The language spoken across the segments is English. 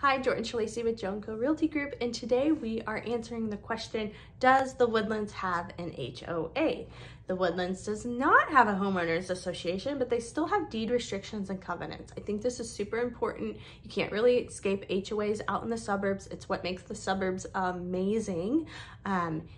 Hi, Jordan Shalacy with Joan Co Realty Group, and today we are answering the question, does the Woodlands have an HOA? The Woodlands does not have a homeowners association, but they still have deed restrictions and covenants. I think this is super important. You can't really escape HOAs out in the suburbs. It's what makes the suburbs amazing.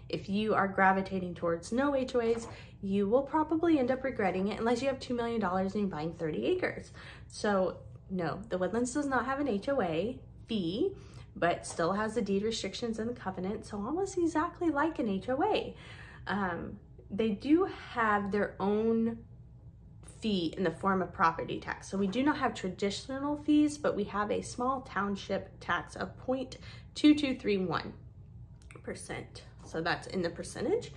If you are gravitating towards no HOAs, you will probably end up regretting it unless you have $2 million and you're buying 30 acres. So no, the Woodlands does not have an HOA fee, but still has the deed restrictions and the covenant, so almost exactly like an HOA. They do have their own fee in the form of property tax. So we do not have traditional fees, but we have a small township tax of 0.2231%. So that's in the percentage.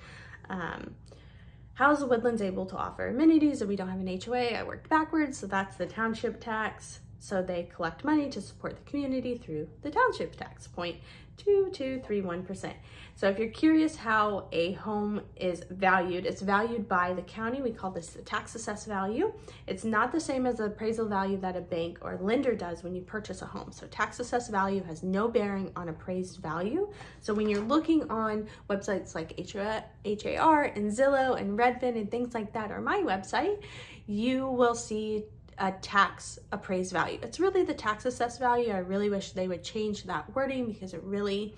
How is the Woodlands able to offer amenities if we don't have an HOA? I worked backwards, so that's the township tax. So they collect money to support the community through the township tax, 0.2231%. So if you're curious how a home is valued, it's valued by the county. We call this the tax assessed value. It's not the same as the appraisal value that a bank or lender does when you purchase a home. So tax assessed value has no bearing on appraised value. So when you're looking on websites like HOA and Zillow and Redfin and things like that, or my website, you will see a tax appraised value. It's really the tax assessed value. I really wish they would change that wording because it really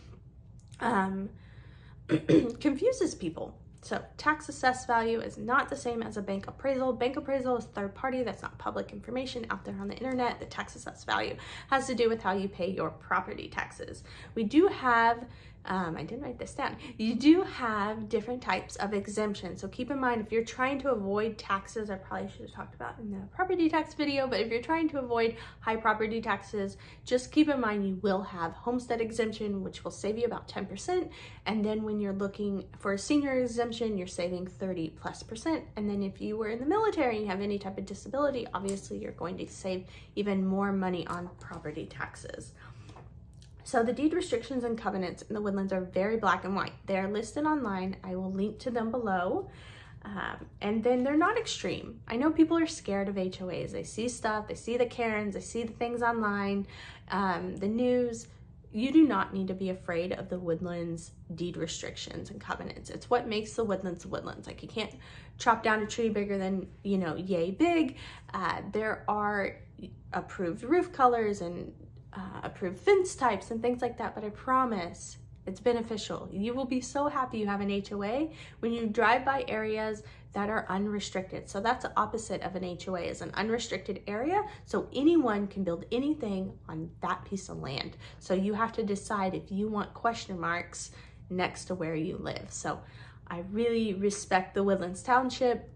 confuses people. So tax assessed value is not the same as a bank appraisal. Bank appraisal is third party. That's not public information out there on the internet. The tax assessed value has to do with how you pay your property taxes. We do have I didn't write this down. You do have different types of exemptions. So keep in mind, if you're trying to avoid taxes, I probably should have talked about in the property tax video, but if you're trying to avoid high property taxes, just keep in mind you will have homestead exemption, which will save you about 10%. And then when you're looking for a senior exemption, you're saving 30+%. And then if you were in the military and you have any type of disability, obviously you're going to save even more money on property taxes. So the deed restrictions and covenants in the Woodlands are very black and white. They're listed online. I will link to them below. And then they're not extreme. I know people are scared of HOAs. They see stuff, they see the Karens, they see the things online, the news. You do not need to be afraid of the Woodlands deed restrictions and covenants. It's what makes the Woodlands Woodlands. Like, you can't chop down a tree bigger than, you know, yay big. There are approved roof colors and approved fence types and things like that, but I promise it's beneficial. You will be so happy you have an HOA when you drive by areas that are unrestricted. So that's the opposite of an HOA, is an unrestricted area. So anyone can build anything on that piece of land. So you have to decide if you want question marks next to where you live. So I really respect the Woodlands Township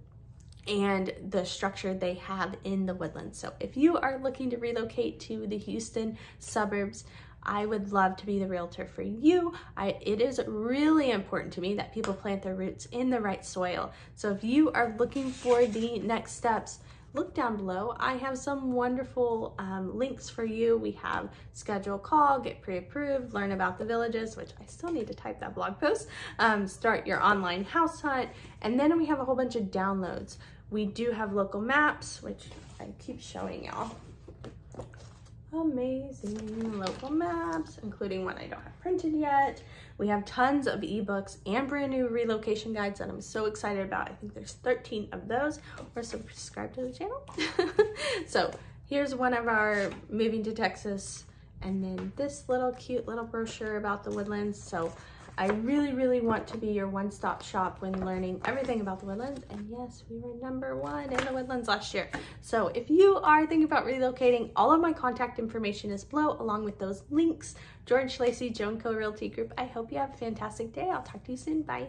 and the structure they have in the Woodlands. So if you are looking to relocate to the Houston suburbs, I would love to be the realtor for you. It is really important to me that people plant their roots in the right soil. So if you are looking for the next steps, look down below. I have some wonderful links for you. We have schedule a call, get pre-approved, learn about the villages, which I still need to type that blog post, start your online house hunt, and then we have a whole bunch of downloads. We do have local maps, which I keep showing y'all. Amazing local maps, including one I don't have printed yet. We have tons of ebooks and brand new relocation guides that I'm so excited about. I think there's 13 of those. Or subscribe to the channel. So here's one of our moving to Texas, and then this little cute little brochure about the Woodlands. So I really, really want to be your one-stop shop when learning everything about the Woodlands. And yes, we were #1 in the Woodlands last year. So if you are thinking about relocating, all of my contact information is below, along with those links. Jordan Shalacy, Joan Co Realty Group. I hope you have a fantastic day. I'll talk to you soon. Bye.